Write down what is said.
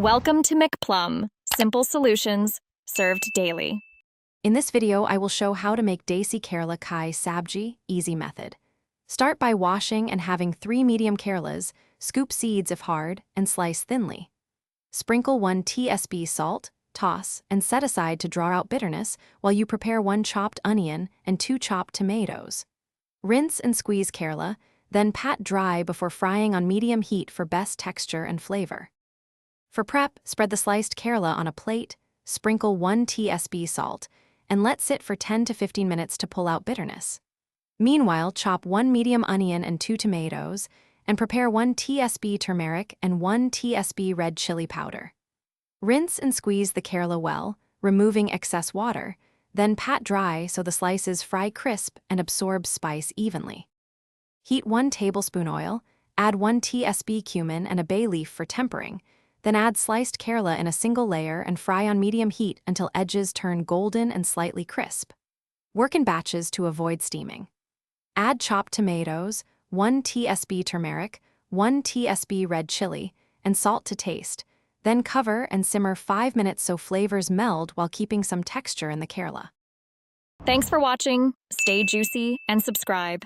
Welcome to McPlum, simple solutions served daily. In this video, I will show how to make Desi Karela Kai Sabji easy method. Start by washing and having 3 medium Karelas, scoop seeds if hard, and slice thinly. Sprinkle 1 tsp salt, toss, and set aside to draw out bitterness while you prepare 1 chopped onion and 2 chopped tomatoes. Rinse and squeeze Karela, then pat dry before frying on medium heat for best texture and flavor. For prep, spread the sliced Karela on a plate, sprinkle 1 tsp salt, and let sit for 10 to 15 minutes to pull out bitterness. Meanwhile, chop 1 medium onion and 2 tomatoes, and prepare 1 tsp turmeric and 1 tsp red chili powder. Rinse and squeeze the Karela well, removing excess water, then pat dry so the slices fry crisp and absorb spice evenly. Heat 1 tablespoon oil, add 1 tsp cumin and a bay leaf for tempering, then add sliced Karela in a single layer and fry on medium heat until edges turn golden and slightly crisp. Work in batches to avoid steaming. Add chopped tomatoes, 1 tsp turmeric, 1 tsp red chili, and salt to taste. Then cover and simmer 5 minutes so flavors meld while keeping some texture in the Karela. Thanks for watching. Stay juicy and subscribe.